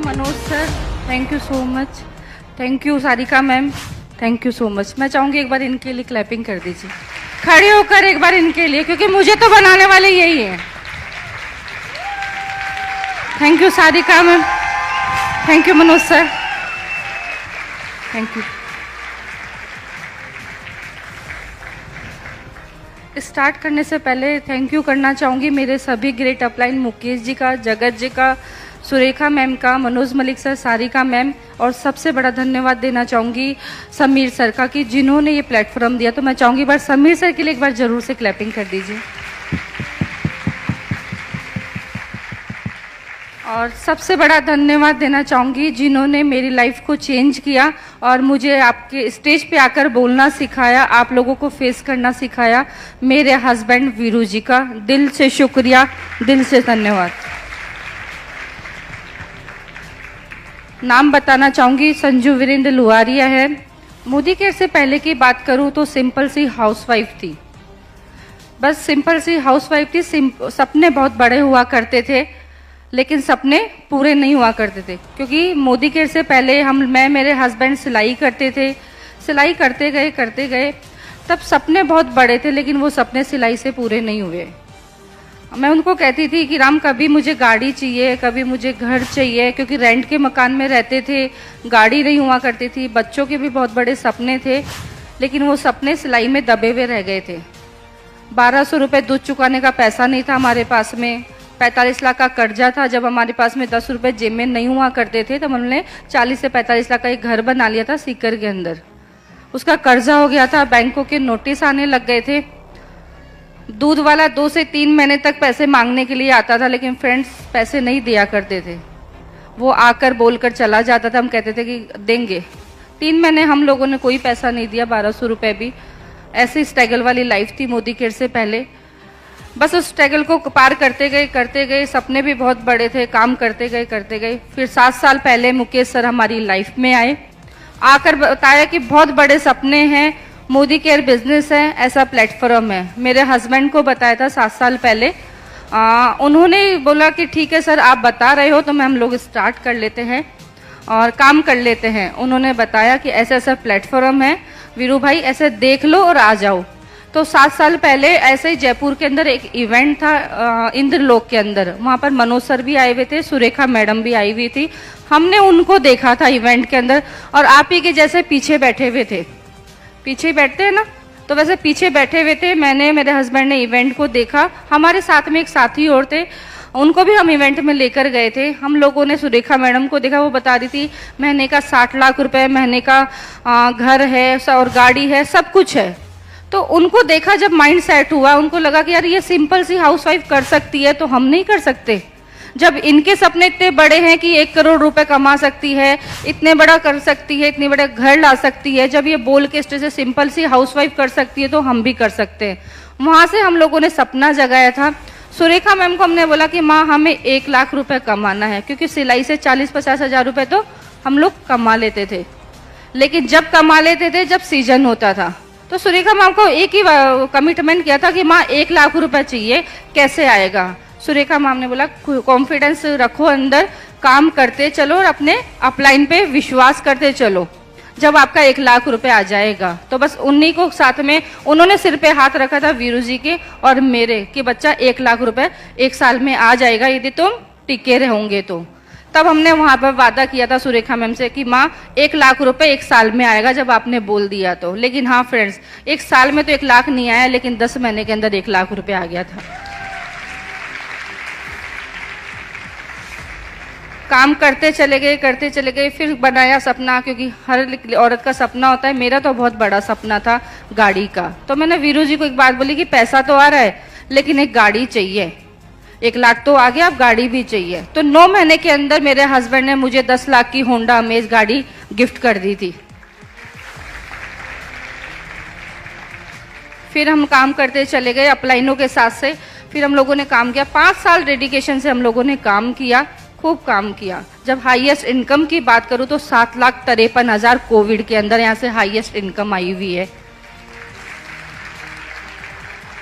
Manoj sir, thank you so much. Thank you Sarika ma'am, thank you so much. मैं चाहूँगी एक बार इनके लिए क्लैपिंग कर दीजिए, खड़े होकर एक बार इनके लिए, क्योंकि मुझे तो बनाने वाले यही है। Thank you Sarika ma'am, thank you Manoj sir, thank you. Start करने से पहले थैंक यू करना चाहूँगी मेरे सभी ग्रेट अपलाइन, मुकेश जी का, जगत जी का, सुरेखा मैम का, मनोज मलिक सर, सारिका मैम, और सबसे बड़ा धन्यवाद देना चाहूँगी समीर सर का कि जिन्होंने ये प्लेटफॉर्म दिया। तो मैं चाहूँगी एक बार समीर सर के लिए एक बार जरूर से क्लैपिंग कर दीजिए। और सबसे बड़ा धन्यवाद देना चाहूँगी जिन्होंने मेरी लाइफ को चेंज किया और मुझे आपके स्टेज पे आकर बोलना सिखाया, आप लोगों को फेस करना सिखाया, मेरे हस्बैंड वीरू जी का दिल से शुक्रिया, दिल से धन्यवाद। नाम बताना चाहूँगी, संजू वीरेंद्र लुहारिया है। मोदी केयर से पहले की बात करूँ तो सिंपल सी हाउसवाइफ थी, बस सिंपल सी हाउसवाइफ थी। सपने बहुत बड़े हुआ करते थे लेकिन सपने पूरे नहीं हुआ करते थे, क्योंकि मोदी केयर से पहले मैं मेरे हस्बैंड सिलाई करते थे। सिलाई करते गए तब सपने बहुत बड़े थे लेकिन वो सपने सिलाई से पूरे नहीं हुए। मैं उनको कहती थी कि राम कभी मुझे गाड़ी चाहिए, कभी मुझे घर चाहिए, क्योंकि रेंट के मकान में रहते थे, गाड़ी नहीं हुआ करती थी, बच्चों के भी बहुत बड़े सपने थे लेकिन वो सपने सिलाई में दबे हुए रह गए थे। 1200 रुपये दूध चुकाने का पैसा नहीं था हमारे पास में, 45 लाख का कर्जा था। जब हमारे पास में 10 रुपये जेब में नहीं हुआ करते थे तब हमने 40 से 45 लाख का एक घर बना लिया था सीकर के अंदर। उसका कर्जा हो गया था, बैंकों के नोटिस आने लग गए थे। दूध वाला 2 से 3 महीने तक पैसे मांगने के लिए आता था लेकिन फ्रेंड्स पैसे नहीं दिया करते थे, वो आकर बोलकर चला जाता था। हम कहते थे कि देंगे, 3 महीने हम लोगों ने कोई पैसा नहीं दिया, 1200 रुपये भी। ऐसी स्ट्रगल वाली लाइफ थी मोदी केयर से पहले। बस उस स्ट्रगल को पार करते गए, सपने भी बहुत बड़े थे, काम करते गए। फिर 7 साल पहले मुकेश सर हमारी लाइफ में आए, आकर बताया कि बहुत बड़े सपने हैं, मोदी केयर बिजनेस है, ऐसा प्लेटफॉर्म है। मेरे हस्बैंड को बताया था 7 साल पहले, उन्होंने बोला कि ठीक है सर आप बता रहे हो तो हम लोग स्टार्ट कर लेते हैं और काम कर लेते हैं। उन्होंने बताया कि ऐसा ऐसा प्लेटफॉर्म है वीरू भाई, ऐसे देख लो और आ जाओ। तो 7 साल पहले ऐसे ही जयपुर के अंदर एक इवेंट था इंद्रलोक के अंदर, वहाँ पर मनोज सर भी आए हुए थे, सुरेखा मैडम भी आई हुई थी। हमने उनको देखा था इवेंट के अंदर और आप ही के जैसे पीछे बैठे हुए थे, पीछे बैठते हैं ना, तो वैसे पीछे बैठे हुए थे। मैंने, मेरे हस्बैंड ने इवेंट को देखा, हमारे साथ में एक साथी और थे, उनको भी हम इवेंट में लेकर गए थे। हम लोगों ने सुरेखा मैडम को देखा, वो बता रही थी महीने का 60 लाख रुपए महीने का घर है और गाड़ी है, सब कुछ है। तो उनको देखा, जब माइंड सेट हुआ, उनको लगा कि यार ये सिंपल सी हाउसवाइफ कर सकती है तो हम नहीं कर सकते। जब इनके सपने इतने बड़े हैं कि 1 करोड़ रुपए कमा सकती है, इतने बड़ा कर सकती है, इतने बड़ा घर ला सकती है, जब ये बोल के स्टेज से सिंपल सी हाउसवाइफ कर सकती है तो हम भी कर सकते हैं। वहां से हम लोगों ने सपना जगाया था। सुरेखा मैम को हमने बोला कि माँ हमें 1 लाख रुपए कमाना है, क्योंकि सिलाई से 40-50 हजार रुपए तो हम लोग कमा लेते थे, लेकिन जब कमा लेते थे जब सीजन होता था। तो सुरेखा मैम को एक ही कमिटमेंट किया था कि माँ 1 लाख रुपए चाहिए, कैसे आएगा। सुरेखा मैम ने बोला कॉन्फिडेंस रखो अंदर, काम करते चलो और अपने अपलाइन पे विश्वास करते चलो, जब आपका 1 लाख रुपए आ जाएगा। तो बस उन्हीं को साथ में उन्होंने सिर पे हाथ रखा था वीरू जी के और मेरे, कि बच्चा 1 लाख रुपए 1 साल में आ जाएगा यदि तुम टिके रहोगे तो। तब हमने वहां पर वादा किया था सुरेखा मैम से कि माँ 1 लाख रुपए 1 साल में आएगा जब आपने बोल दिया तो। लेकिन हाँ फ्रेंड्स, 1 साल में तो 1 लाख नहीं आया, लेकिन 10 महीने के अंदर 1 लाख रुपए आ गया था। काम करते चले गए, फिर बनाया सपना, क्योंकि हर औरत का सपना होता है। मेरा तो बहुत बड़ा सपना था गाड़ी का। तो मैंने वीरू जी को एक बात बोली कि पैसा तो आ रहा है लेकिन एक गाड़ी चाहिए, 1 लाख तो आ गया, अब गाड़ी भी चाहिए। तो 9 महीने के अंदर मेरे हस्बैंड ने मुझे 10 लाख की होंडा अमेज गाड़ी गिफ्ट कर दी थी। फिर हम काम करते चले गए अपलाइनों के साथ से, फिर हम लोगों ने काम किया। 5 साल डेडिकेशन से हम लोगों ने काम किया, खूब काम किया। जब हाईएस्ट इनकम की बात करूं तो 7,53,000 कोविड के अंदर यहाँ से हाईएस्ट इनकम आई हुई है।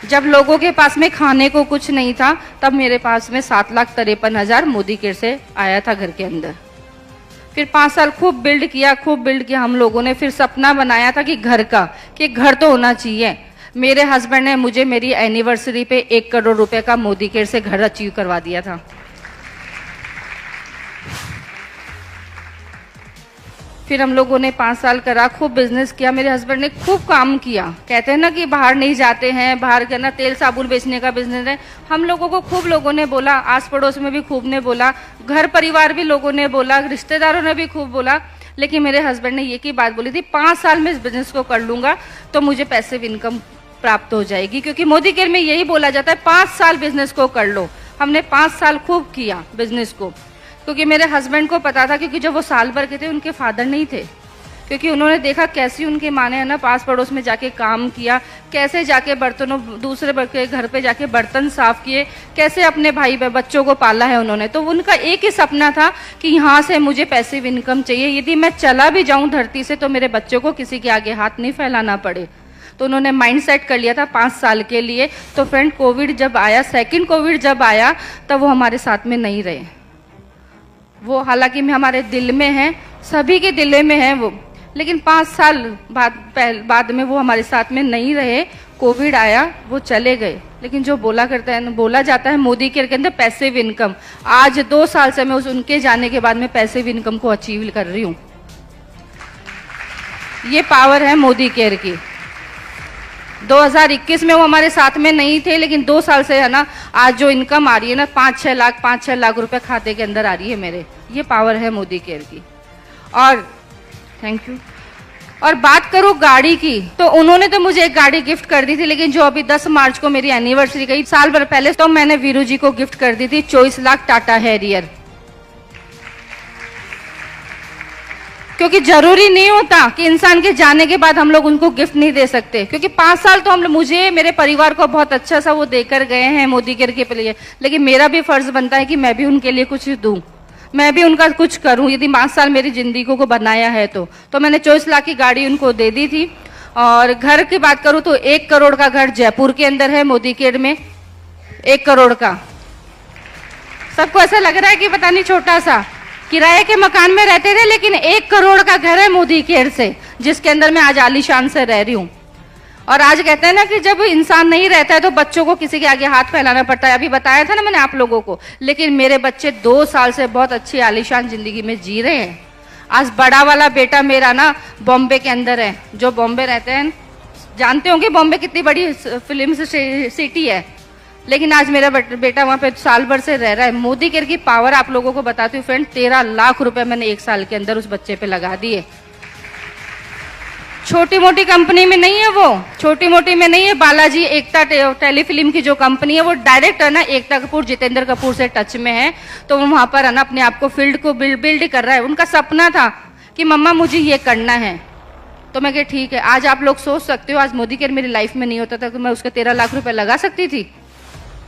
जब लोगों के पास में खाने को कुछ नहीं था तब मेरे पास में 7,53,000 मोदी केयर से आया था घर के अंदर। फिर 5 साल खूब बिल्ड किया हम लोगों ने। फिर सपना बनाया था कि घर का, कि घर तो होना चाहिए। मेरे हस्बैंड ने मुझे मेरी एनिवर्सरी पे 1 करोड़ रुपए का मोदी केयर से घर अचीव करवा दिया था। फिर हम लोगों ने 5 साल करा, खूब बिजनेस किया। मेरे हस्बैंड ने खूब काम किया। कहते हैं ना कि बाहर नहीं जाते हैं, बाहर करना तेल साबुन बेचने का बिजनेस है। हम लोगों को खूब लोगों ने बोला, आस पड़ोस में भी खूब ने बोला, घर परिवार भी लोगों ने बोला, रिश्तेदारों ने भी खूब बोला। लेकिन मेरे हस्बैंड ने ये की बात बोली थी, 5 साल में इस बिजनेस को कर लूंगा तो मुझे पैसिव इनकम प्राप्त हो जाएगी। क्योंकि मोदी केयर में यही बोला जाता है 5 साल बिजनेस को कर लो। हमने 5 साल खूब किया बिजनेस को, क्योंकि मेरे हस्बैंड को पता था, क्योंकि जब वो साल भर के थे उनके फादर नहीं थे। क्योंकि उन्होंने देखा कैसी उनके माँ ने है ना पास पड़ोस में जाके काम किया, कैसे जाके बर्तनों दूसरे के घर पे जाके बर्तन साफ किए, कैसे अपने भाई बच्चों को पाला है उन्होंने। तो उनका एक ही सपना था कि यहाँ से मुझे पैसिव इनकम चाहिए, यदि मैं चला भी जाऊँ धरती से तो मेरे बच्चों को किसी के आगे हाथ नहीं फैलाना पड़े। तो उन्होंने माइंड सेट कर लिया था 5 साल के लिए। तो फ्रेंड कोविड जब आया, सेकेंड कोविड जब आया, तब वो हमारे साथ में नहीं रहे। वो हालांकि हमारे दिल में है, सभी के दिल में है वो, लेकिन 5 साल बाद में वो हमारे साथ में नहीं रहे। कोविड आया, वो चले गए। लेकिन जो बोला जाता है मोदी केयर के अंदर पैसिव इनकम, आज 2 साल से मैं उनके जाने के बाद में पैसिव इनकम को अचीव कर रही हूँ। ये पावर है मोदी केयर की। 2021 में वो हमारे साथ में नहीं थे, लेकिन 2 साल से है ना आज जो इनकम आ रही है ना 5-6 लाख रुपए खाते के अंदर आ रही है मेरे। ये पावर है मोदी केयर की। और थैंक यू। और बात करूं गाड़ी की, तो उन्होंने तो मुझे एक गाड़ी गिफ्ट कर दी थी, लेकिन जो अभी 10 मार्च को मेरी एनिवर्सरी गई, साल भर पहले, तो मैंने वीरू जी को गिफ्ट कर दी थी 24 लाख टाटा हैरियर। क्योंकि जरूरी नहीं होता कि इंसान के जाने के बाद हम लोग उनको गिफ्ट नहीं दे सकते। क्योंकि 5 साल तो हम मुझे मेरे परिवार को बहुत अच्छा सा वो देकर गए हैं मोदी केयर के लिए, लेकिन मेरा भी फर्ज बनता है कि मैं भी उनके लिए कुछ दूं, मैं भी उनका कुछ करूं। यदि 5 साल मेरी जिंदगी को बनाया है तो मैंने 24 लाख की गाड़ी उनको दे दी थी। और घर की बात करूं तो 1 करोड़ का घर जयपुर के अंदर है मोदी केयर में, 1 करोड़ का। सबको ऐसा लग रहा है कि पता नहीं छोटा सा, किराए के मकान में रहते थे, लेकिन 1 करोड़ का घर है मोदी केयर से, जिसके अंदर मैं आज आलीशान से रह रही हूँ। और आज कहते हैं ना कि जब इंसान नहीं रहता है तो बच्चों को किसी के आगे हाथ फैलाना पड़ता है। अभी बताया था ना मैंने आप लोगों को, लेकिन मेरे बच्चे 2 साल से बहुत अच्छी आलीशान जिंदगी में जी रहे हैं। आज बड़ा वाला बेटा मेरा ना बॉम्बे के अंदर है। जो बॉम्बे रहते हैं जानते होंगे बॉम्बे कितनी बड़ी फिल्म सिटी है, लेकिन आज मेरा बेटा वहां पे साल भर से रह रहा है। मोदी केयर की पावर आप लोगों को बताती हूँ फ्रेंड, 13 लाख रुपए मैंने 1 साल के अंदर उस बच्चे पे लगा दिए। छोटी मोटी कंपनी में नहीं है वो, छोटी मोटी में नहीं है। बालाजी एकता टेलीफिल्म की जो कंपनी है वो डायरेक्ट है ना एकता कपूर, जितेंद्र कपूर से टच में है। तो वो वहां पर है ना अपने आप को फील्ड को बिल्ड कर रहा है। उनका सपना था कि मम्मा मुझे ये करना है, तो मैं कहा ठीक है। आज आप लोग सोच सकते हो, आज मोदी केयर मेरी लाइफ में नहीं होता था तो मैं उसका 13 लाख रुपए लगा सकती थी?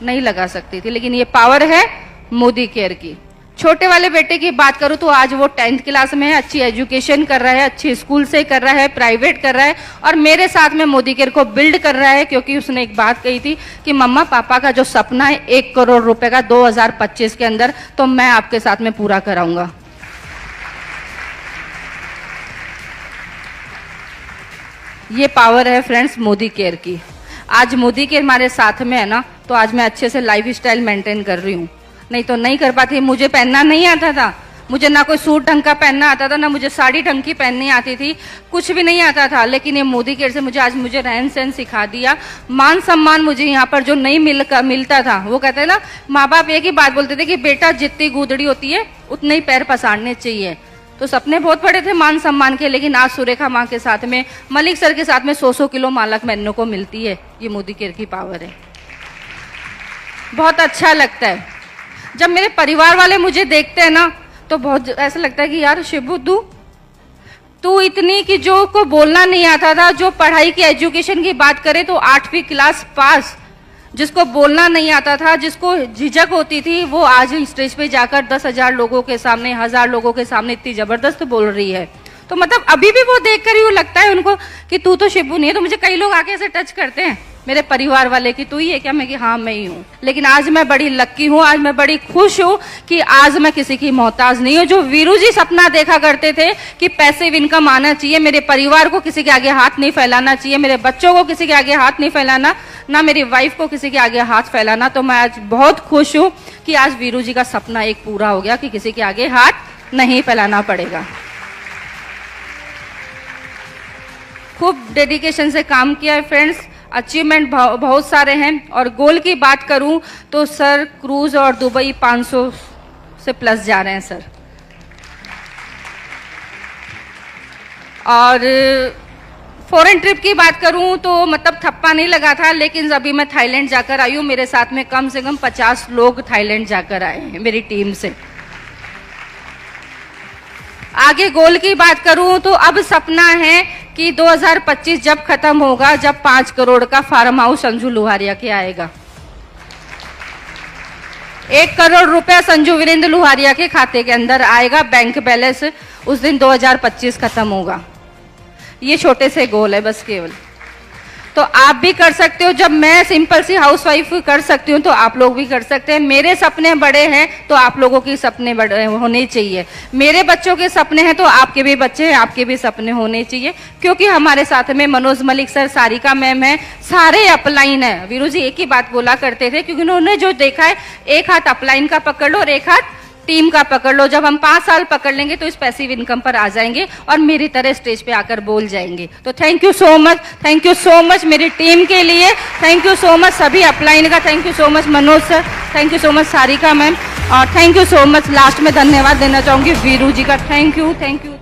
नहीं लगा सकती थी। लेकिन ये पावर है मोदी केयर की। छोटे वाले बेटे की बात करूं तो आज वो 10th क्लास में है, अच्छी एजुकेशन कर रहा है, अच्छे स्कूल से कर रहा है, प्राइवेट कर रहा है, और मेरे साथ में मोदी केयर को बिल्ड कर रहा है। क्योंकि उसने एक बात कही थी कि मम्मा पापा का जो सपना है 1 करोड़ रुपए का 2025 के अंदर, तो मैं आपके साथ में पूरा कराऊंगा। ये पावर है फ्रेंड्स मोदी केयर की। आज मोदी केयर हमारे साथ में है ना, तो आज मैं अच्छे से लाइफ स्टाइल मेंटेन कर रही हूँ, नहीं तो नहीं कर पाती। मुझे पहनना नहीं आता था, मुझे ना कोई सूट ढंग का पहनना आता था, ना मुझे साड़ी ढंग की पहननी आती थी, कुछ भी नहीं आता था। लेकिन ये मोदी केयर से मुझे रहन सहन सिखा दिया। मान सम्मान मुझे यहाँ पर जो नहीं मिलता था, वो कहते हैं ना माँ बाप एक ही बात बोलते थे कि बेटा जितनी गूदड़ी होती है उतने ही पैर पसारने चाहिए। तो सपने बहुत बड़े थे मान सम्मान के, लेकिन आज सुरेखा माँ के साथ में, मलिक सर के साथ में 100 किलो मालक महीनों को मिलती है। ये मोदी केयर की पावर है। बहुत अच्छा लगता है जब मेरे परिवार वाले मुझे देखते हैं ना, तो बहुत ऐसा लगता है कि यार शिबू तू इतनी कि जो को बोलना नहीं आता था, जो पढ़ाई की एजुकेशन की बात करें तो 8वीं क्लास पास, जिसको बोलना नहीं आता था, जिसको झिझक होती थी, वो आज स्टेज पे जाकर 10,000 लोगों के सामने, 1000 लोगों के सामने इतनी जबरदस्त बोल रही है। तो मतलब अभी भी वो देखकर ही वो लगता है उनको कि तू तो शिबू नहीं है। तो मुझे कई लोग आके ऐसे टच करते हैं मेरे परिवार वाले कि तू ही है क्या? मैं कि हाँ मैं ही हूँ। लेकिन आज मैं बड़ी लक्की हूँ, आज मैं बड़ी खुश हूँ कि आज मैं किसी की मोहताज नहीं हूँ। जो वीरू जी सपना देखा करते थे कि पैसिव इनकम आना चाहिए, मेरे परिवार को किसी के आगे हाथ नहीं फैलाना चाहिए, मेरे बच्चों को किसी के आगे हाथ नहीं फैलाना, ना मेरी वाइफ को किसी के आगे हाथ फैलाना, तो मैं आज बहुत खुश हूँ कि आज वीरू जी का सपना एक पूरा हो गया कि किसी के आगे हाथ नहीं फैलाना पड़ेगा। खूब डेडिकेशन से काम किया है फ्रेंड्स, अचीवमेंट बहुत सारे हैं। और गोल की बात करूं तो सर क्रूज और दुबई 500 से प्लस जा रहे हैं सर। और फॉरेन ट्रिप की बात करूं तो मतलब थप्पा नहीं लगा था, लेकिन अभी मैं थाईलैंड जाकर आई हूं, मेरे साथ में कम से कम 50 लोग थाईलैंड जाकर आए हैं मेरी टीम से। आगे गोल की बात करूं तो अब सपना है कि 2025 जब खत्म होगा, जब 5 करोड़ का फार्म हाउस संजू लुहारिया के आएगा, 1 करोड़ रुपया संजू वीरेंद्र लुहारिया के खाते के अंदर आएगा, बैंक बैलेंस उस दिन 2025 खत्म होगा। ये छोटे से गोल है बस केवल। तो आप भी कर सकते हो, जब मैं सिंपल सी हाउसवाइफ कर सकती हूँ तो आप लोग भी कर सकते हैं। मेरे सपने बड़े हैं तो आप लोगों के सपने बड़े होने चाहिए, मेरे बच्चों के सपने हैं तो आपके भी बच्चे हैं, आपके भी सपने होने चाहिए। क्योंकि हमारे साथ में मनोज मलिक सर, सारिका मैम है, सारे अपलाइन है। वीरू जी एक ही बात बोला करते थे, क्योंकि उन्होंने जो देखा है, एक हाथ अपलाइन का पकड़ लो और एक हाथ टीम का पकड़ लो। जब हम 5 साल पकड़ लेंगे तो इस पैसिव इनकम पर आ जाएंगे और मेरी तरह स्टेज पे आकर बोल जाएंगे। तो thank you so much, thank you so much मेरी टीम के लिए, थैंक यू सो मच सभी अपलाइन का, thank you so much Manoj sir, thank you so much Sarika ma'am, और thank you so much last में धन्यवाद देना चाहूंगी वीरू जी का। Thank you, thank you.